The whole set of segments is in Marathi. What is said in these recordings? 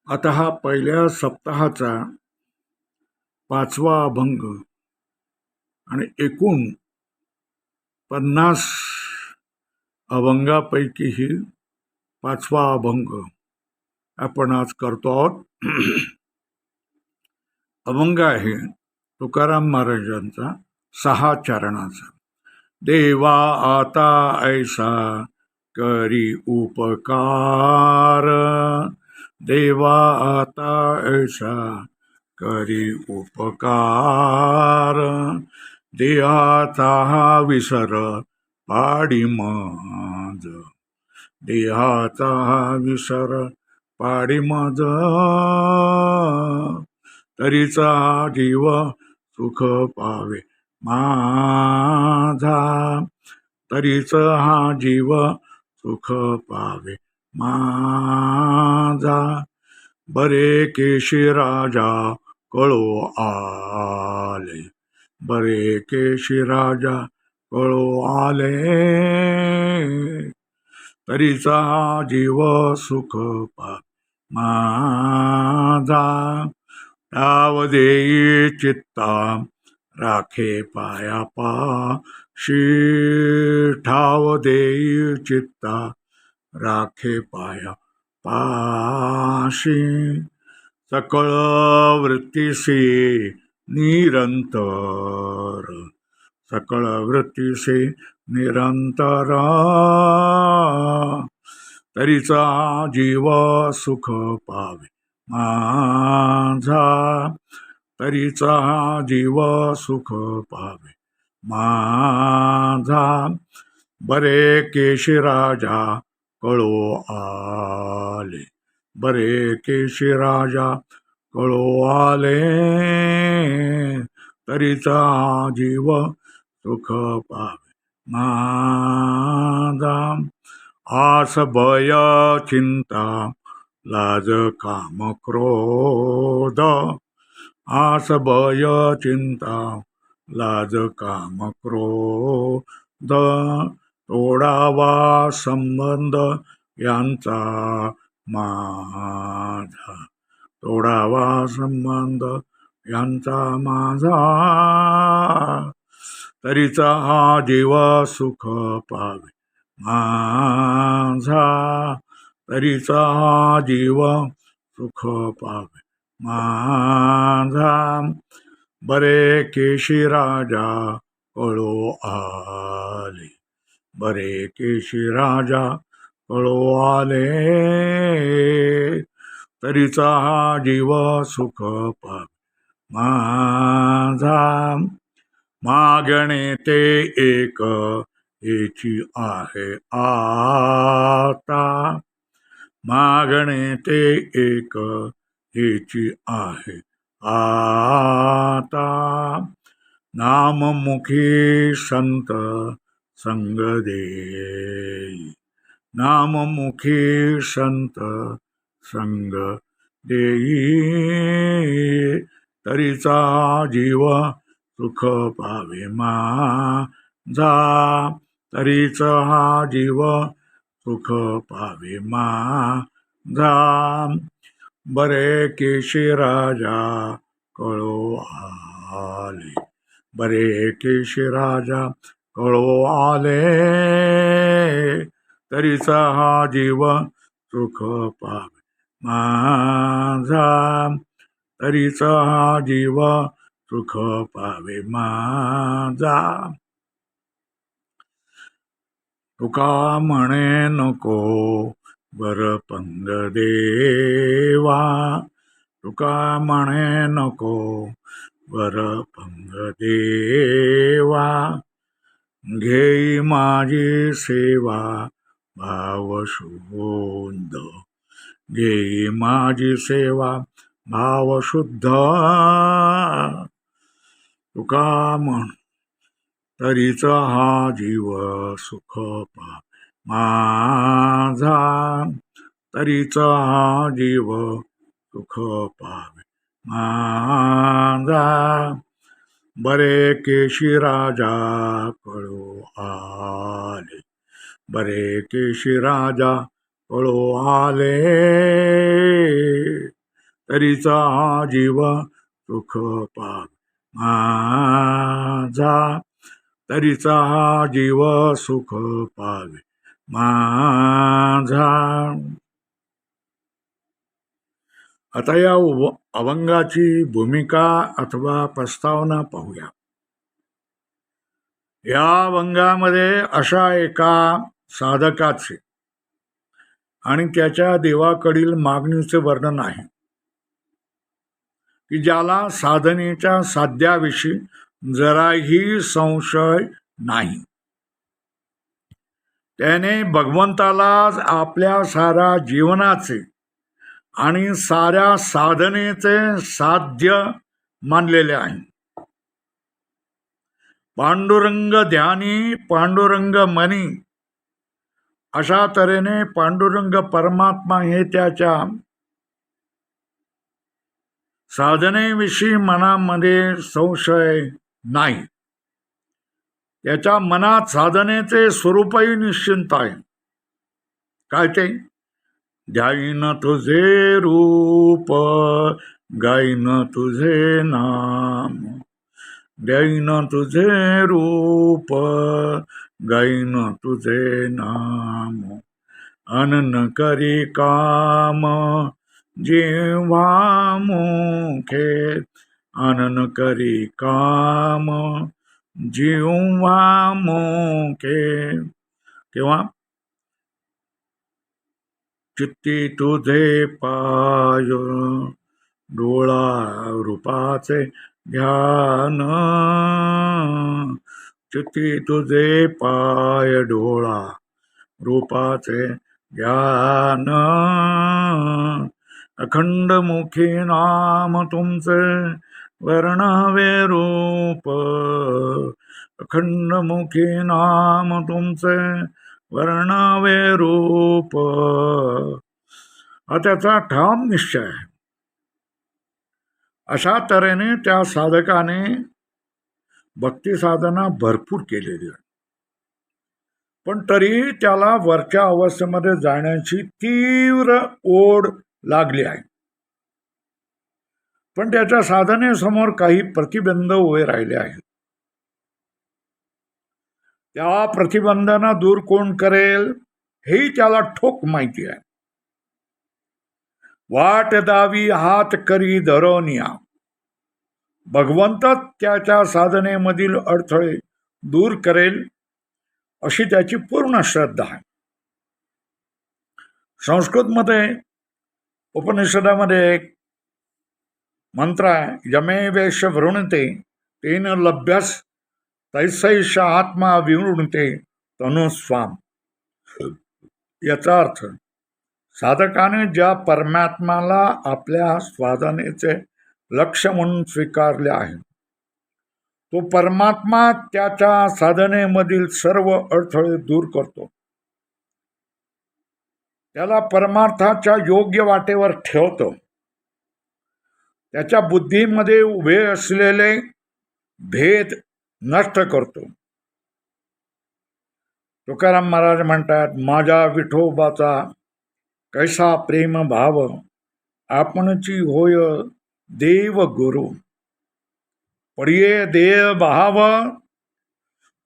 आता हा पहिल्या सप्ताहाचा 5वा अभंग आणि एकूण 50 अभंगापैकी 5वा अभंग आपण आज करतो आहोत. अभंग आहे तुकाराम महाराजांचा 6 चरणाचा. देवा आता ऐसा करी उपकार, देवा आता ऐसा करी उपकार, देहाचा हा विसर पाडी माझ, देहाचा हा विसर पाडी माझ, तरीचा जीव सुख पावे माझा, तरीच हा जीव सुख पावे माझा. बरे केशी राजा कळो आले, बरे केशी राजा कळो आले, तरीचा हा जीव सुख पावे माझा. ठाव देई चित्ता राखे पाया पाशी, ठाव देई चित्ता राखे पाया पाशी, सकळ वृत्तीसी निरंतर, सकळ वृत्तीसी निरंतर, तरीचा जीव सुख पावे माझा, तरीचा जीव सुख पावे माझा. बरे केशी राजा कळो आले, बरे केशी राजा कळो आले, तरीचा जीव सुख पावे माझा. आस भय चिंता लाज काम क्रोध, आस भय चिंता लाज काम क्रोध, तोडावा संबंध यांचा माझा, तोडावा संबंध यांचा माझा, तरीचा हा जीव सुख पावे माझा, तरीचा हा जीव सुख पावे माझा. बरे केशी राजा कळो आले, बरे केशी राजा कळो आले, तरीचा हा जीव सुख पावे माझा. मागणे ते एक हेची आहे आता, मागणे ते एक हेची आहे आता, नाममुखी संत संग देई, नाममुखी संत संग देई, तरीचा जीव सुख पावे माझा, तरीच हा जीव सुख पावे माझा. बरे केशी राजा कळो आले, बरे केशी राजा कळो आले, तरीचा हा जीव सुख पावे माझा, तरीचा हा जीव सुख पावे माझा. तुका म्हणे नको बरपंग देवा, तुका म्हणे नको बरपंग देवा, घेई माझी सेवा भाव शुद्ध, घेई माझी सेवा भाव शुद्ध, तुका म्हण तरीच हा जीव सुख पावे माझा, तरीच हा जीव सुख पावे माझा. बरे केशी राजा कळो आले, बरे केशी राजा कळो आले, तरीचा हा जीव सुख पाव माझा, तरीचा हा जीव सुख पावे माझा. आता या अभंगाची भूमिका अथवा प्रस्तावना पाहूया. या अभंगामध्ये अशा एका साधकाचे आणि त्याच्या देवाकडील मागणीचे वर्णन आहे की ज्याला साधनेच्या साध्याविषयी जराही संशय नाही. त्याने भगवंतालाच आपल्या साऱ्या जीवनाचे आणि साऱ्या साधनेचे साध्य मानलेले आहे. पांडुरंग ध्यानी पांडुरंग मनी, अशा तऱ्हेने पांडुरंग परमात्मा हे त्याच्या साधनेविषयी मनामध्ये संशय नाही. त्याच्या मनात साधनेचे स्वरूपही निश्चिंत आहे. काय ते? ध्याईन तुझे रूप, गाईन तुझे नाम, ध्याईन तुझे रूप, गाईन तुझे नाम, अनन करी काम जेव्हा मुखे, अनन करी काम जेव्हा मुखे. किंवा चित्ती तुझे पाय डोळा रूपाचे ध्यान, चित्ती तुझे पाय डोळा रूपाचे ध्यान, अखंड मुखी नाम तुमचे वर्णावे रूप, अखंड मुखी नाम तुमचे वर्णावे रूप. हा त्याचा ठाम निश्चय आहे. अशा तऱ्हेने त्या साधकाने भक्ती साधना भरपूर केलेली आहे, पण तरी त्याला वरच्या अवस्थेमध्ये जाण्याची तीव्र ओढ लागली आहे. पण त्याच्या साधनेसमोर काही प्रतिबंध उभे राहिले आहेत. त्या प्रतिबंधांना दूर कोण करेल हेही त्याला ठोक माहिती आहे. वाट दावी हात करी धरोनिया, भगवंत त्याच्या साधनेमधील अडथळे दूर करेल अशी त्याची पूर्ण श्रद्धा आहे. संस्कृतमध्ये उपनिषदामध्ये एक मंत्र आहे, यमे वेश वृणते तेन लभ्यस तैसैष आत्मा विवृणते तनुस्वाम. याचा अर्थ, साधकाने ज्या परमात्माला आपल्या साधनेचे लक्ष्य म्हणून स्वीकारले आहे, तो परमात्मा त्याच्या साधनेमधील सर्व अडथळे दूर करतो. त्याला परमार्थाच्या योग्य वाटेवर ठेवतो. त्याच्या बुद्धीमध्ये उभे असलेले भेद नष्ट करतो. तुकाराम महाराज म्हणतात, माझ्या विठोबाचा कैसा प्रेम भाव, आपणची होय देव गुरु, पडिये देव भाव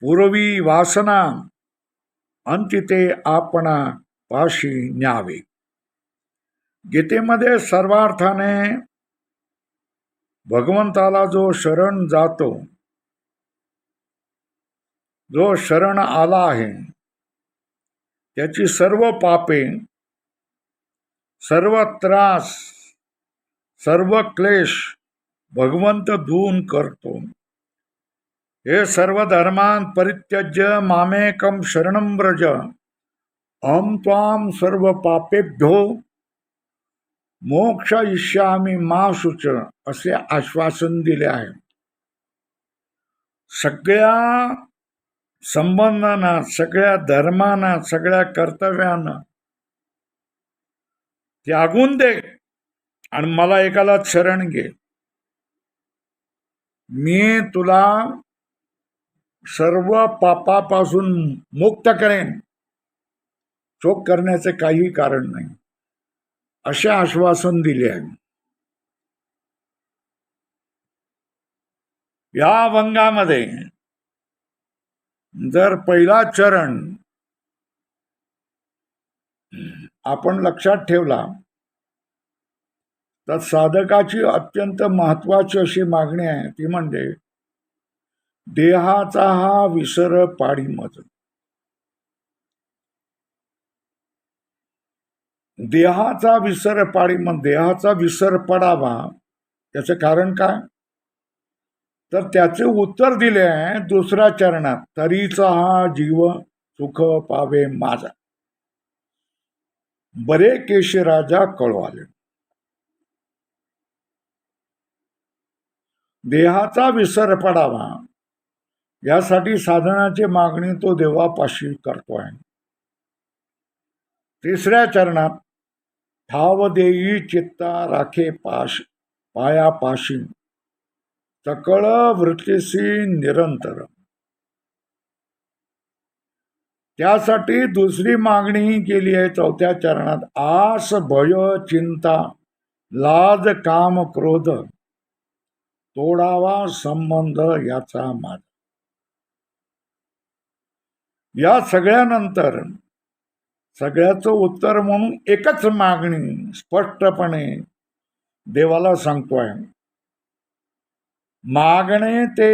पूर्वी वासना, अंतिते आपणा पाशी न्यावे. गीतेमध्ये सर्वार्थाने भगवंताला जो शरण जातो, जो शरण आला आहे, त्याची सर्व पापे, सर्व त्रास, सर्व क्लेश भगवंत दूर करतो. हे सर्व धर्मान परित्यज्य मामेकम शरणं व्रज, अहं त्वां सर्व पापेभ्यो मोक्षयिष्यामि मा शुच, असे आश्वासन दिले आहे. सगळ्या संबंधांना, सगळ्या धर्मांना, सगळ्या कर्तव्यांना त्यागून दे आणि मला एकाला शरण घे. मी तुला सर्व पापापासून मुक्त करेन, शोक करण्याचे काही कारण नाही, असे आश्वासन दिले आहे. या अभंगामध्ये जर पहिला चरण आपण लक्षात ठेवला तर साधकाची अत्यंत महत्वाची अशी मागणी आहे, ती म्हणजे देहाचा हा विसर पाडी मज. देहाचा विसर पाडी मग देहाचा विसर पडावा, त्याचं कारण काय? तर त्याचे उत्तर दिले आहे दुसऱ्या चरणात, तरीचा हा जीव सुख पावे माझा, बरे केशराजा कळवाले. देहाचा विसर पडावा यासाठी साधनाची मागणी तो देवापाशी करतोय. तिसऱ्या चरणात, ठाव देई चित्ता राखे पाश पायापाशी, सकळ वृत्तीसी निरंतर. त्यासाठी दुसरी मागणी केली आहे चौथ्या चरणात, आस भय चिंता लाज काम क्रोध तोडावा संबंध याचा माझा. या सगळ्यानंतर सगळ्याचं उत्तर म्हणून एकच मागणी स्पष्टपणे देवाला सांगतोय. मागणे ते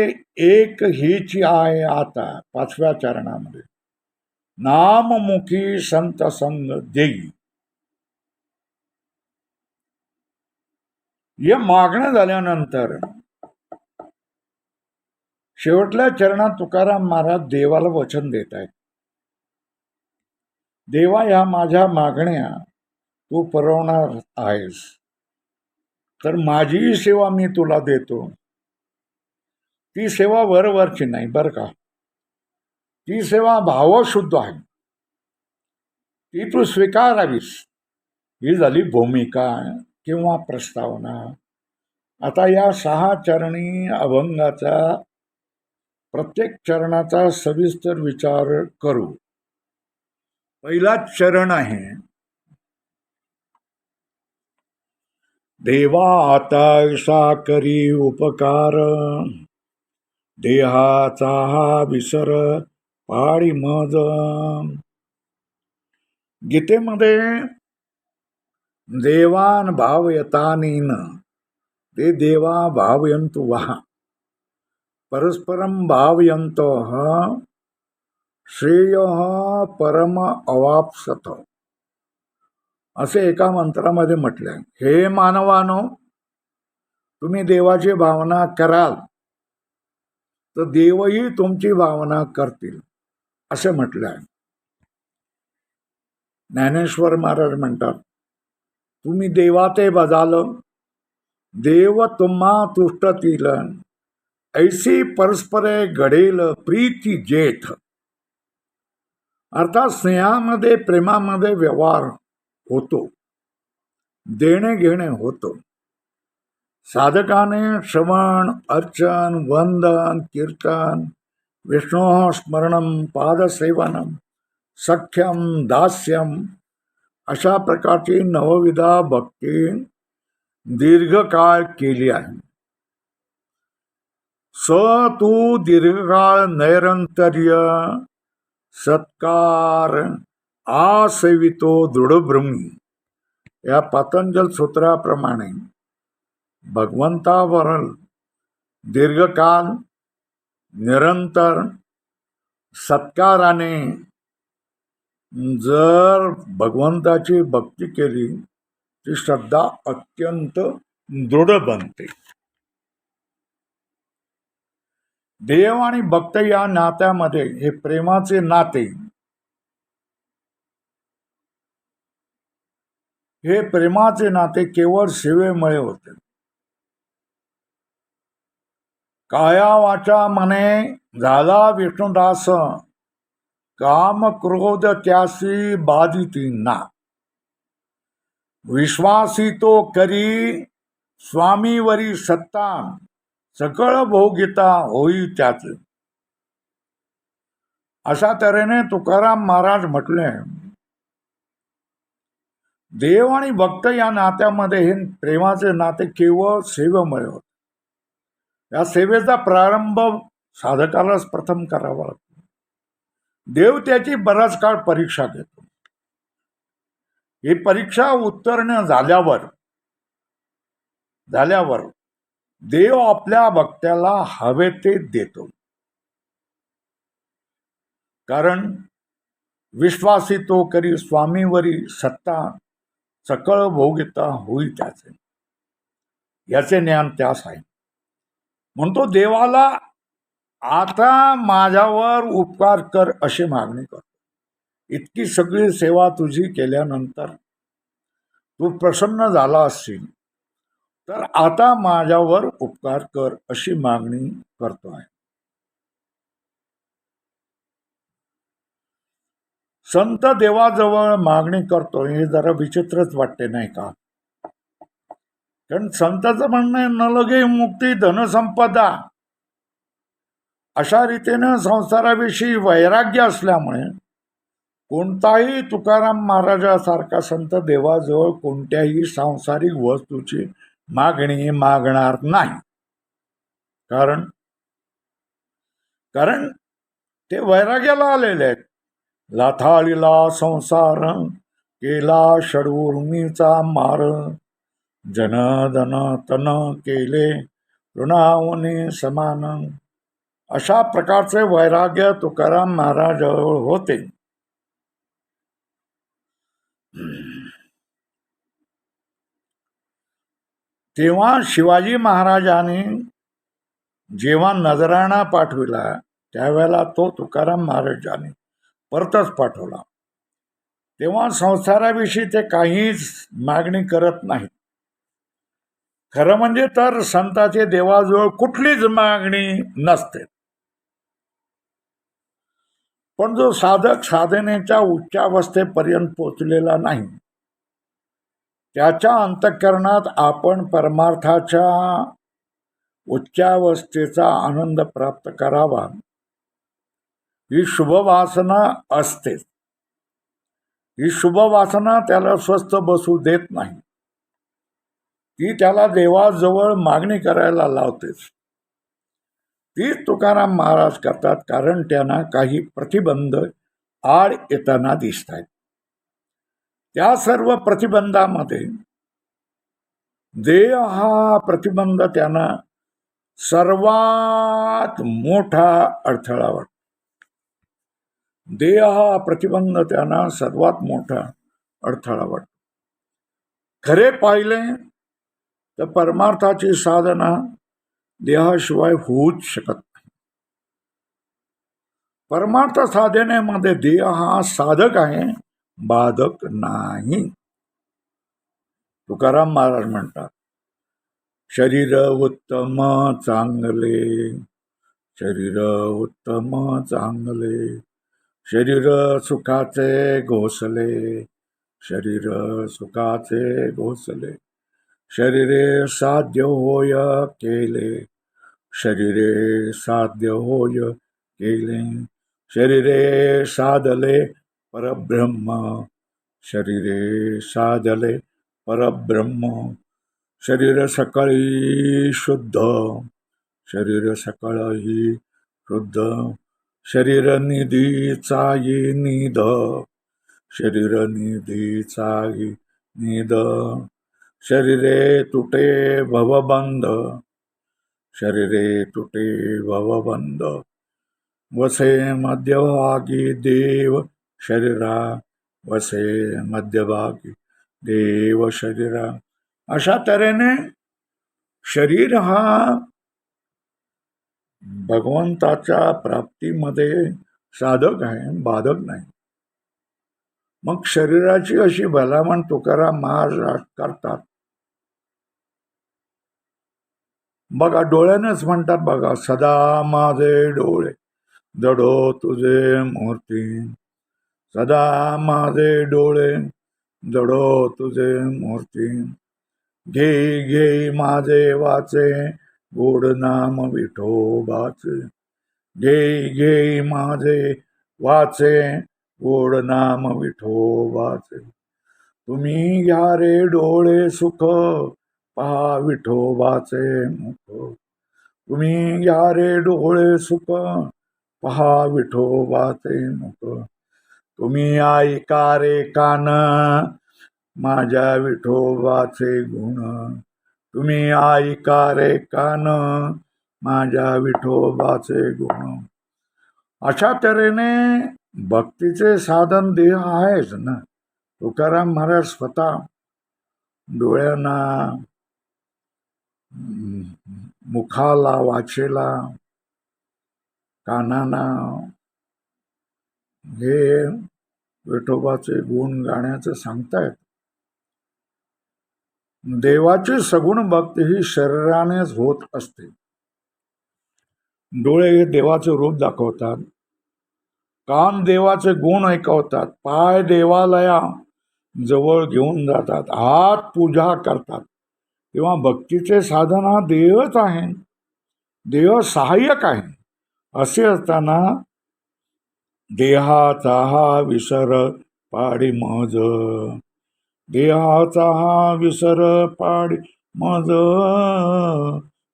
एक हीची आहे आता, पाचव्या चरणामध्ये, नाममुखी संत संग देई. हे मागणं झाल्यानंतर शेवटल्या चरणात तुकाराम महाराज देवाला वचन देत आहेत, देवा या माझ्या मागण्या तू पुरवणार आहेस, तर माझी सेवा मी तुला देतो. ती सेवा वरवरची नाही बरं का, ती सेवा भावशुद्ध आहे, ती तू स्वीकारावीस. ही झाली भूमिका किंवा प्रस्तावना. आता या 6 चरणी अभंगाचा प्रत्येक चरणाचा सविस्तर विचार करू. पहिला चरण आहे, देवा आता ऐसा करी उपकार, देहाचा हा विसर पाडी मज. गीतेमध्ये देवान भावयतानीन ते देवा भावयंतु वहा, परस्परम भावयन्तः श्रेयः परम अवाप्सत, असे एका मंत्रामध्ये म्हटले आहे. हे मानवानो, तुम्ही देवाची भावना कराल तर देवही तुमची भावना करतील, असे म्हटले आहे. ज्ञानेश्वर महाराज म्हणतात, तुम्ही देवाते बजाल देव तुम्हा तुष्टतील, ऐसी परस्परे घडेल प्रीती जेठ. अर्थात स्नेहामध्ये प्रेमामध्ये व्यवहार होतो, देणे घेणे होतो. साधकाने श्रवण अर्चन वंदन कीर्तन विष्णु स्मरणम पादसेवनम सख्यम दास्यम अशा प्रकारची नवविधा भक्ती दीर्घकाळ केली आहे. स तू दीर्घकाळ नैरंतर्य सत्कार आसेवितो दृढब्रह्मी. या पतंजल सूत्राप्रमाणे भगवंतावर दीर्घकाल निरंतर सत्काराने जर भगवंताची भक्ती केली ती श्रद्धा अत्यंत दृढ बनते. देव आणि भक्त या नात्यामध्ये हे प्रेमाचे नाते, हे प्रेमाचे नाते केवळ सेवेमुळे होते. काया वाचा मने झाला विष्णुदास, काम क्रोध त्यासी बाधिती ना. विश्वासी तो करी स्वामीवरी सत्ता, सकळ भोगिता होई त्याचे. अशा तऱ्हेने तुकाराम महाराज म्हटले, देव आणि भक्त या नात्यामध्ये हे प्रेमाचे नाते केवळ सेवेमुळे होते. या सेवेचा प्रारंभ साधकालाच प्रथम करावा लागतो. देव त्याची बराच काळ परीक्षा घेतो. ही परीक्षा उत्तीर्ण झाल्यावर देव आपल्या भक्त्याला हवे ते देतो. कारण विश्वासी तो करी स्वामीवरी सत्ता सकळ भोगिता होई त्याचे, याचे ज्ञान त्यास आहे. म्हणतो देवाला आता माझ्यावर उपकार कर अशी मागणी करतो. इतकी सगळी सेवा तुझी केल्यानंतर तू प्रसन्न झाला असशील तर आता माझ्यावर उपकार कर अशी मागणी करतो आहे. संत देवाजवळ मागणी करतो हे जरा विचित्रच वाटते नाही का? कारण संतांचं म्हणणं आहे न लगे मुक्ती धनसंपदा. अशा रीतीने संसाराविषयी वैराग्य असल्यामुळे कोणताही तुकाराम महाराजासारखा संत देवाजवळ कोणत्याही सांसारिक वस्तूची मागणी मागणार नाही. कारण ते वैराग्याला आलेले आहेत. लाथाळीला संसार केला षडूर्मीचा मार, जन धन तन केले ऋणावने समान. अशा प्रकारचे वैराग्य तुकाराम महाराजांजवळ होते. तेव्हा शिवाजी महाराजांनी जेव्हा नजराणा पाठविला त्यावेळेला तो तुकाराम महाराजांनी परतच पाठवला. तेव्हा संसाराविषयी ते काहीच मागणी करत नाहीत. खरं म्हणजे तर संतांचे देवाजवळ कुठलीच मागणी नसते. पण जो साधक साधनेच्या उच्चावस्थेपर्यंत पोचलेला नाही त्याच्या अंतःकरणात आपण परमार्थाच्या उच्चावस्थेचा आनंद प्राप्त करावा ही शुभवासना असते. ही शुभवासना त्याला स्वस्थ बसू देत नाही. ती त्याला देवाजवळ मागणी करायला लावतेच. तीच तुकाराम महाराज करतात. कारण त्यांना काही प्रतिबंध आड येताना दिसत आहेत. त्या सर्व प्रतिबंधामध्ये देह हा प्रतिबंध त्यांना सर्वात मोठा अडथळा वाटतो. देह हा प्रतिबंध त्यांना सर्वात मोठा अडथळा वाटतो. खरे पाहिले तर परमार्थाची साधना देहाशिवाय होऊच शकत नाही. परमार्थ साधनेमध्ये देह हा साधक आहे, बाधक नाही. तुकाराम महाराज म्हणतात, शरीर उत्तम चांगले, शरीर उत्तम चांगले, शरीर सुखाचे घोसले, शरीर सुखाचे घोसले, शरीरे साध्य होय केले, शरीरे साध्य होय केले, शरीरे साधले परब्रह्म, शरीरे साधले परब्रह्म, शरीर सकळी शुद्ध, शरीर सकळही शुद्ध, शरीर निधीचाही निध, शरीर निधीचाही निध, शरीरे तुटे भवबंध, शरीरे तुटे भवबंध, वसे मध्यभागी देव शरीरा, वसे मध्यभागी देव शरीरा. अशा तऱ्हेने शरीर हा भगवंताच्या प्राप्तीमध्ये साधक आहे, बाधक नाही. मग शरीराची अशी भलामण तुकाराम महाराज करतात. बघा डोळ्यानेच म्हणतात बघा, सदा माझे डोळे जडो तुझे मूर्ती, सदा माझे डोळे जडो तुझे मूर्ती, घे घे माझे वाचे गोड नाम विठोबाचे, घे घे माझे वाचे गोड नाम विठोबाचे, तुम्ही घ्या रे डोळे सुख पहा विठोबाचे मुख, तुम्ही या रे डोळे सुख, पहा विठोबाचे मुख. तुम्ही ऐका रे कान, माझ्या विठोबाचे गुण. तुम्ही ऐका रे कान, माझ्या विठोबाचे गुण. अशा तऱ्हेने भक्तीचे साधन देह आहेच ना. तुकाराम महाराज स्वतः डोळ्यांना, मुखाला, वाचेला, कानाला हे विठोबाचे गुण गाण्याचं सांगतायत. देवाची सगुण भक्ती ही शरीरानेच होत असते. डोळे हे देवाचे रूप दाखवतात, कान देवाचे गुण ऐकवतात, पाय देवालया जवळ घेऊन जातात, हात पूजा करतात. तेव्हा भक्तीचे साधन हा देहच आहे, देह सहाय्यक आहे. असे असताना देहाचा हा विसर पाडी मज, देहाचा हा विसर पाडी मज,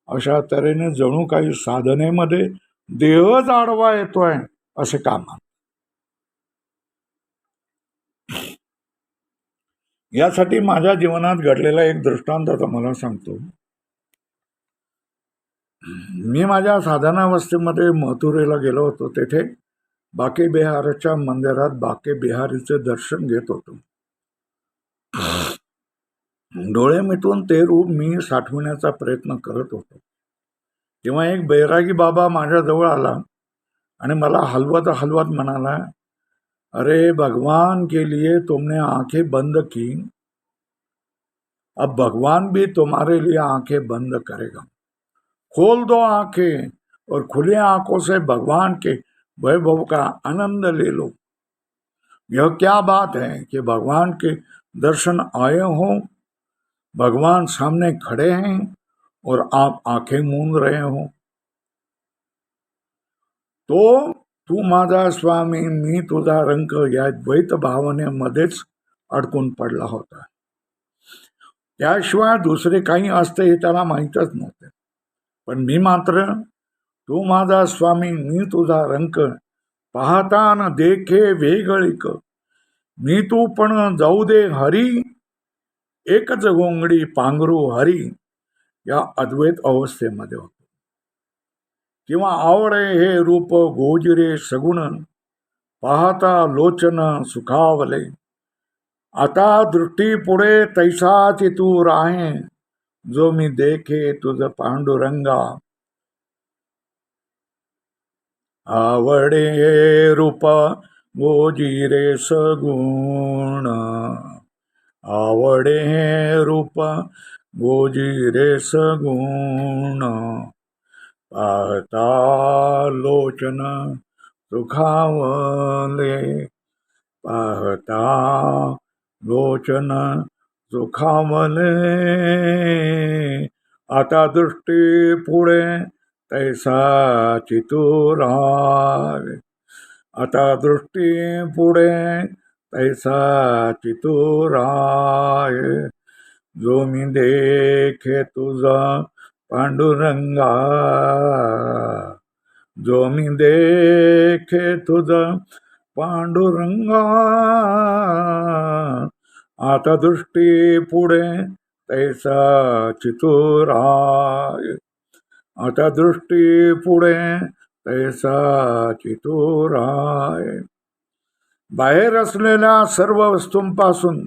अशा तऱ्हेने जणू काही साधनेमध्ये देहच आडवा येतोय असे काम. यासाठी माझ्या जीवनात घडलेला एक दृष्टांत आता मला सांगतो. मी माझ्या साधनावस्थेमध्ये मथुरेला गेलो होतो. तेथे बाके बिहारच्या मंदिरात बाके बिहारीचे दर्शन घेत होतो. डोळे मिटून ते रूप मी साठवण्याचा प्रयत्न करत होतो. तेव्हा एक बैरागी बाबा माझ्या जवळ आला आणि मला हलवत हलवत म्हणाला, अरे भगवान के लिए तुमने आंखें बंद की, अब भगवान भी तुम्हारे लिए आंखें बंद करेगा. खोल दो आंखें और खुली आंखों से भगवान के वैभव का आनंद ले लो. यह क्या बात है कि भगवान के दर्शन आए हो, भगवान सामने खड़े हैं और आप आंखें मूंद रहे हो. तो तू माझा स्वामी मी तुझा रंक या द्वैत भावनेमध्येच अडकून पडला होता. त्याशिवाय दुसरे काही असते हे त्याला माहीतच नव्हते. पण मी मात्र तू माझा स्वामी मी तुझा रंक, पाहता न देखे वेगळीक, मी तू पण जाऊ दे हरी, एकच गोंगडी पांघरू हरी, या अद्वैत अवस्थेमध्ये होतो. किंवा आवडे हे रूप गोजिरे सगुण, पाहता लोचन सुखावले, आता दृष्टी पुढे तैसाची तू राहे, जो मी देखे तुझ पांडुरंगा. आवडे हे रूप गोजिरे सगुण, आवडे हे रूप गोजिरे सगुण, पाहता लोचन सुखावले, पाहता लोचन सुखावले, आता दृष्टी पुढे तैसाची तू राहे, आता दृष्टी पुढे तैसाची तू राहे, जो मी देखे तुझा पांडुरंगा, जो मी देखे तुझा पांडुरंगा, आता दृष्टी पुढे तैसाची तू राहे, आता दृष्टी पुढे तैसाची तू राहे. बाहेर असलेल्या सर्व वस्तूंपासून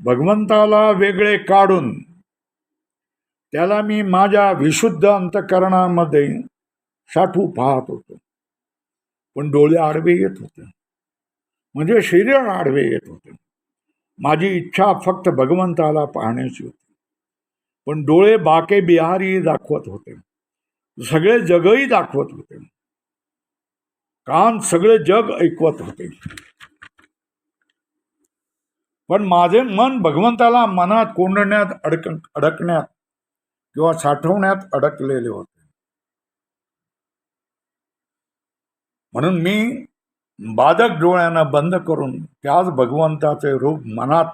भगवंताला वेगळे काढून त्याला मी माझ्या विशुद्ध अंतःकरणामध्ये साठवू पाहत होतो. पण डोळे आडवे येत होते, म्हणजे शरीर आडवे येत होते. माझी इच्छा फक्त भगवंताला पाहण्याची होती, पण डोळे बाके बिहारी दाखवत होते, सगळे जगही दाखवत होते, कान सगळे जग ऐकवत होते. पण माझे मन भगवंताला मनात कोंडण्यात अडकण्यात किंवा साठवण्यात अडकलेले होते. म्हणून मी बाधक डोळ्यांना बंद करून त्याच भगवंताचे रूप मनात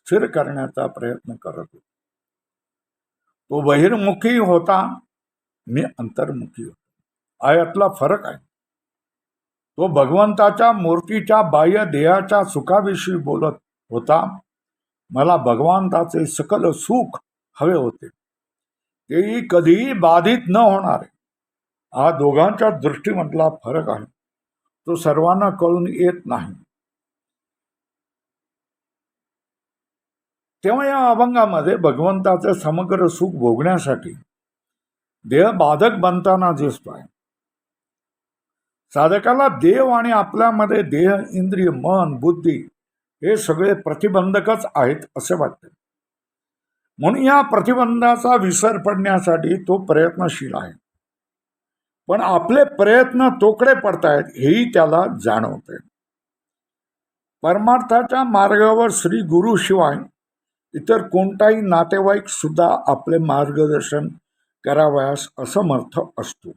स्थिर करण्याचा प्रयत्न करत होतो. तो बहिर्मुखी होता, मी अंतर्मुखी होतो. यातला फरक आहे. तो भगवंताच्या मूर्तीच्या बाह्य देहाच्या सुखाविषयी बोलत होता. मला भगवंताचे सकल सुख हवे होते, तेही कधीही बाधित न होणारे. हा दोघांच्या दृष्टीमधला फरक आहे. तो सर्वांना कळून येत नाही. तेव्हा या अभंगामध्ये भगवंताचे समग्र सुख भोगण्यासाठी देह बाधक बनताना दिसतोय. साधकाला देव आणि आपल्यामध्ये देह, इंद्रिय, मन, बुद्धी हे सगळे प्रतिबंधकच आहेत असे वाटते. म्हणून या प्रतिबंधाचा विसर पडण्यासाठी तो प्रयत्नशील आहे. पण आपले प्रयत्न तोकडे पडतायत हेही त्याला जाणवते. परमार्थाच्या मार्गावर श्री गुरु शिवाय इतर कोणताही नातेवाईक सुद्धा आपले मार्गदर्शन करावयास असमर्थ असतो.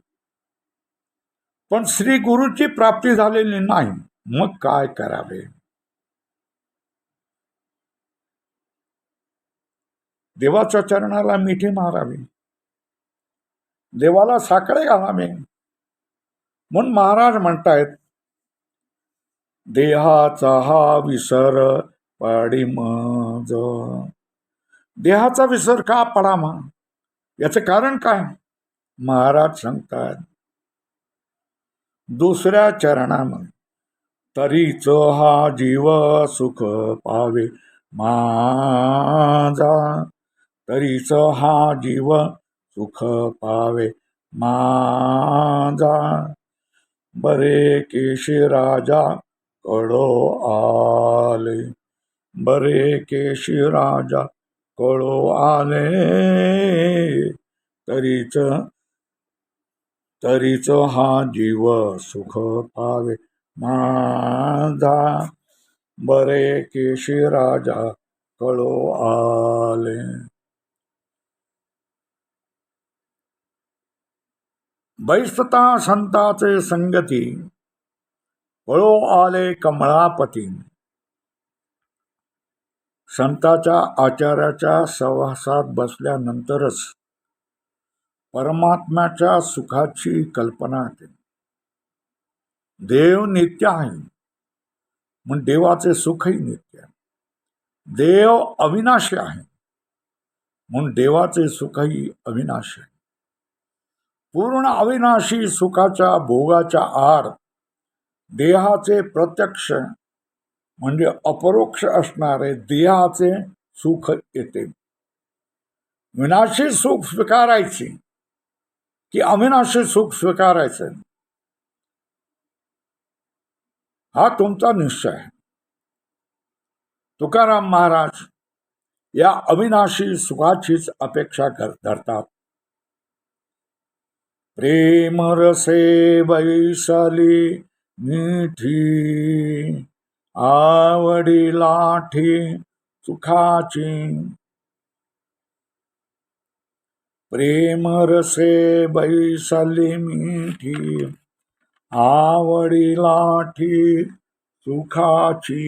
पण श्री गुरुची प्राप्ती झालेली नाही, मग काय करावे? देवाच्या चरणाला मिठी मारावी, देवाला साकडे घालावे. म्हणून महाराज म्हणतायत, देहाचा हा विसर पाडी मज. देहाचा विसर का पडावा? याचे कारण काय? महाराज सांगतात दुसऱ्या चरणामध्ये, तरीच हा जीव सुख पावे माझा, तरीच हा जीव सुख पावे माझा. बरे केशी राजा कळो आले, बरे केशी राजा कळो आले. तरीच हा जीव सुख पावे माझा, बरे केशी राजा कळो आले. बैसता संताचे संगती, कळो आले कमळापती. संताच्या आचार्याच्या सहवासात बसल्यानंतरच परमात्म्याच्या सुखाची कल्पना येते. देव नित्य आहे, म्हणून देवाचे सुखही नित्य आहे. देव अविनाशी आहे, म्हणून देवाचे सुखही अविनाशी आहे. पूर्ण अविनाशी सुखाच्या भोगाच्या आड देहाचे प्रत्यक्ष म्हणजे अपरोक्ष असणारे देहाचे सुख येते. विनाशी सुख स्वीकारायचे की अविनाशी सुख स्वीकारायचे, हा तुमचा निश्चय आहे. तुकाराम महाराज या अविनाशी सुखाचीच अपेक्षा धरतात. प्रेम रसे बैसली मिठी, आवडी लाठी सुखाची. प्रेम रसे बैसली मिठी, आवडी लाठी सुखाची.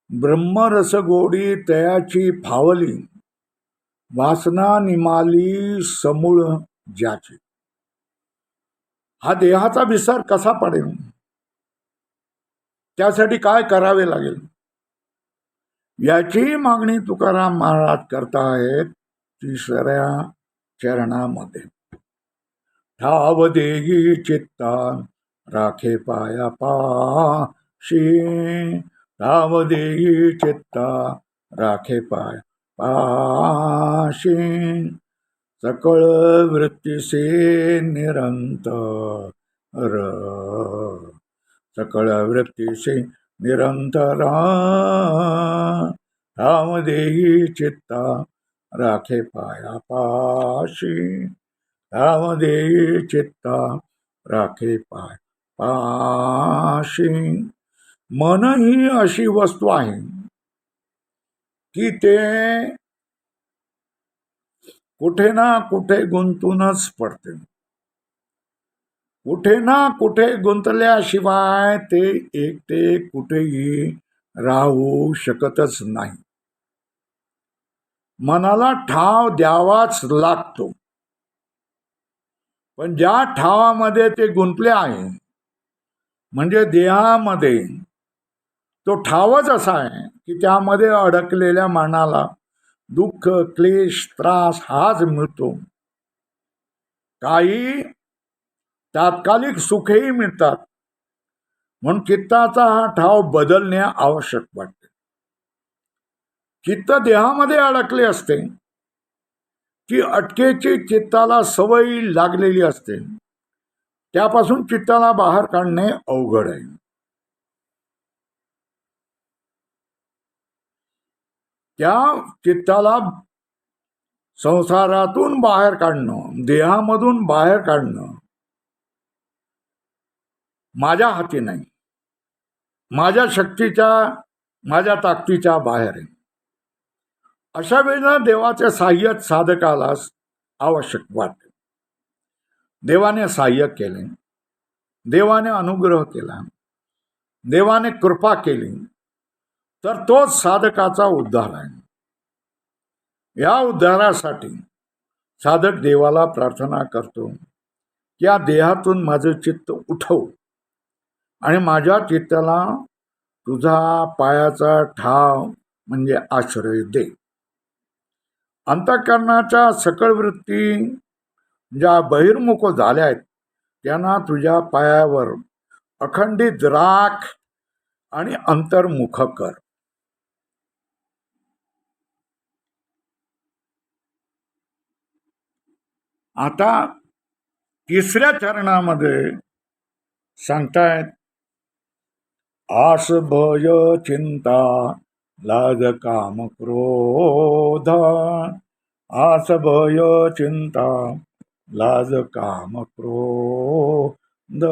ब्रह्मरस गोडी तयाची फावली, वासना निमाली समूळ ज्याची. हा देहाचा विसर कसा पडेल? त्यासाठी काय करावे लागेल याची मागणी तुकाराम महाराज करतायत तिसऱ्या चरणामध्ये. ठाव देही चित्ता राखे पाया पाशी, ठाव देही चित्ता राखे पाया पाशी. सकळ वृत्तीसे निरंतर, सकळ वृत्तीसे निरंतर. ठाव देही चित्ता राखे पाया पाशी, ठाव देही चित्ता राखे पाय पाशी. मन ही अशी वस्तू आहे की ते कुठे ना कुठे गुंतूनच पडते. कुठे ना कुठे गुंतल्याशिवाय ते एकटे कुठेही राहू शकतच नाही. मनाला ठाव द्यावाच लागतो. पण ज्या ठावामध्ये ते गुंतले आहे, म्हणजे देहामध्ये, तो ठावच असा आहे की त्यामध्ये अडकलेल्या मनाला दुःख, क्लेश, त्रास हाच मिळतो. काही तात्कालिक सुखही मिळतात, म्हणून चित्ताचा हा ठाव बदलणे आवश्यक वाटते. चित्त देहामध्ये अडकले असते, ती अटकेची चित्ताला सवय लागलेली असते, त्यापासून चित्ताला बाहेर काढणे अवघड आहे. त्या चित्ताला संसारातून बाहेर काढणं, देहामधून बाहेर काढणं माझ्या हाती नाही, माझ्या शक्तीच्या, माझ्या ताकदीच्या बाहेर आहे. अशा वेळेला देवाचे साह्य साधकाला आवश्यक वाटते. देवाने साह्य केले, देवाने अनुग्रह केला, देवाने कृपा केली, तर तोच साधकाचा उद्धार आहे. या उद्धारासाठी साधक देवाला प्रार्थना करतो, या देहातून माझं चित्त उठव आणि माझ्या चित्ताला तुझा पायाचा ठाव म्हणजे आश्रय दे. अंतःकरणाच्या सकळ वृत्ती ज्या बहिर्मुख झाल्या आहेत, त्यांना तुझ्या पायावर अखंडित राख आणि अंतर्मुख कर. आता तिसऱ्या चरणामध्ये सांगतायत, आस भय चिंता लाज काम क्रोध. आस भय चिंता लाज काम क्रोध.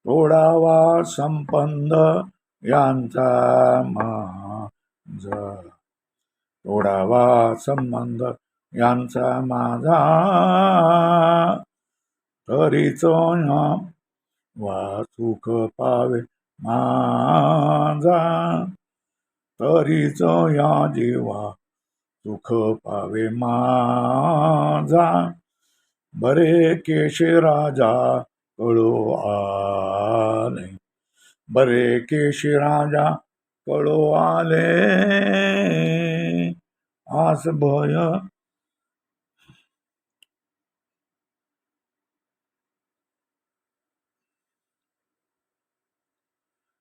तोडावा संबंध यांचा माझ. तोडावा संबंध यांचा माझा. तरीच वा सुख पावे माझा. तरीच या जीवा सुख पावे माझा. बरे केशी राजा कळो आले. बरे केशी राजा कळो आले. आस भय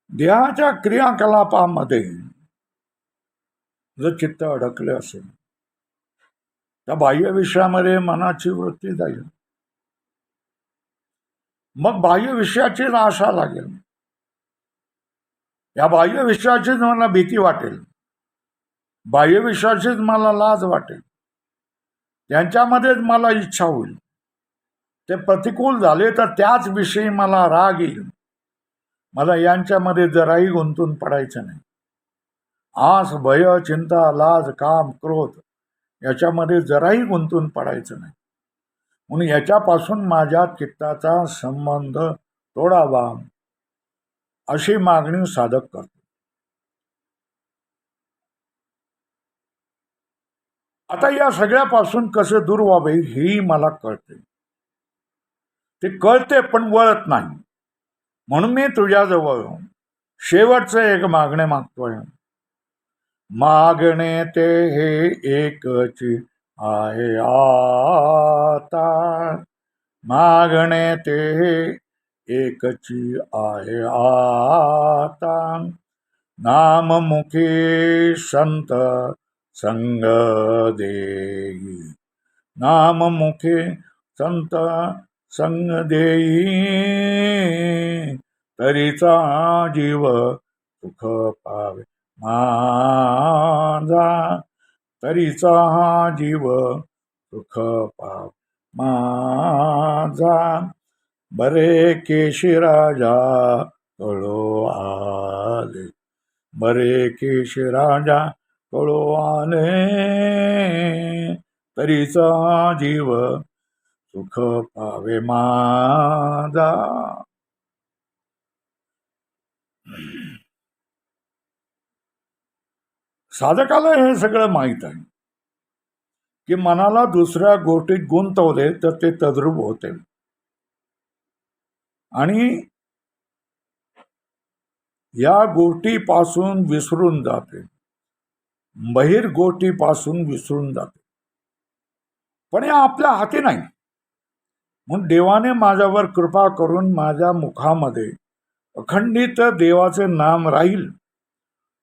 देहाच्या क्रियाकलापामध्ये जर चित्त अडकले असेल, त्या बाह्य विषयामध्ये मनाची वृत्ती जाईल, मग बाह्य विषयाचीच आशा लागेल. या बाह्य विषयाचीच मला भीती वाटेल, बाह्य विषयाचीच मला लाज वाटेल, त्यांच्यामध्येच मला इच्छा होईल. ते प्रतिकूल झाले तर त्याच विषयी मला राग येईल. मला यांच्यामध्ये जराही गुंतून पडायचं नाही. आस भय चिंता लाज काम क्रोध याच्यामध्ये जराही गुंतून पडायचं नाही. म्हणून याच्यापासून माझ्या चित्ताचा संबंध तोडावा, अशी मागणी साधक करतो. आता या सगळ्यापासून कसे दूर व्हावे हेही मला कळते. ते कळते पण वळत नाही. म्हणून मी तुझ्याजवळ शेवटचं एक मागणे मागतोय. मागणे ते हे एकची आहे आता. मागणे ते हे एकची आहे आता. नाममुखी संत संग देई. नाममुखी संत संग देई. तरीचा जीव सुख पावे माझा. तरीचा हा जीव सुख पावे माझा. बरे केशी राजा कळो आले. बरे केशी राजा कळो आले. तरीचा जीव सुख पावे माझा. साधकाला हे सगळं माहीत आहे. की मनाला दुसऱ्या गोष्टीत गुंतवले तर ते तद्रूप होते आणि या गोष्टीपासून विसरून जाते, बहिर गोष्टीपासून विसरून जाते. पण हे आपल्या हाती नाही. म्हणून देवाने माझ्यावर कृपा करून माझ्या मुखामध्ये अखंडित देवाचे नाम राहील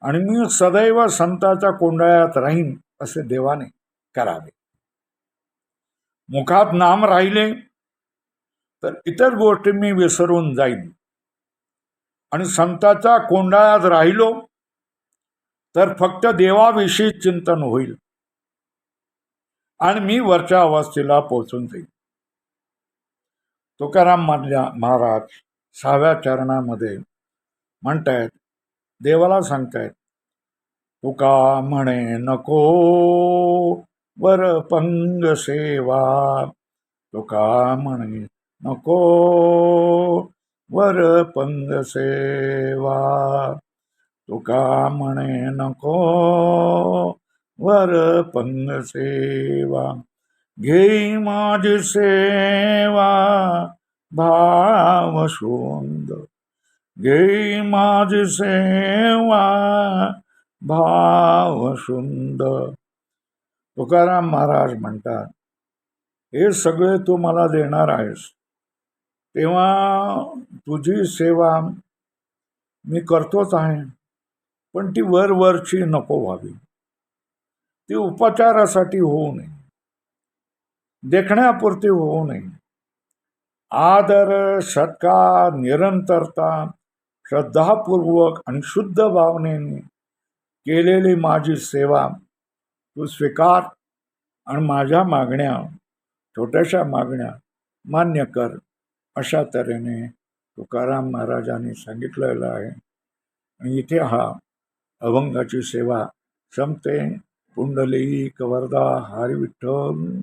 आणि मी सदैव संताच्या कोंडाळ्यात राहीन असे देवाने करावे. मुखात नाम राहिले तर इतर गोष्टी मी विसरून जाईन आणि संताच्या कोंडाळ्यात राहिलो तर फक्त देवाविषयी चिंतन होईल आणि मी वरच्या अवस्थेला पोहोचून जाईल. तुकाराम महाराज 6व्या चरणामध्ये म्हणतायत, देवाला सांगतायत, तुका म्हणे नको वर पंग सेवा, तुका म्हणे नको वर पंग सेवा, तुका म्हणे नको वर पंग सेवा, घेई माझी सेवा भाव शुंद, घेई माझी सेवा भाव शुंद. तुकाराम महाराज म्हणतात, हे सगळे तू मला देणार आहेस तेव्हा तुझी सेवा मी करतोच आहे, पण ती वरची नको व्हावी, ती उपचारासाठी होऊ नये, देखण्यापुरती होऊ नये. आदर, सत्कार, निरंतरता, श्रद्धापूर्वक आणि शुद्ध भावनेने केलेली माझी सेवा तू स्वीकार आणि माझ्या मागण्या, छोट्याशा मागण्या मान्य कर, अशा तऱ्हेने तुकाराम महाराजांनी सांगितलेलं आहे. आणि इथे हा अभंगाची सेवा संपते. पुंडलिक वरदा हरी विठ्ठल.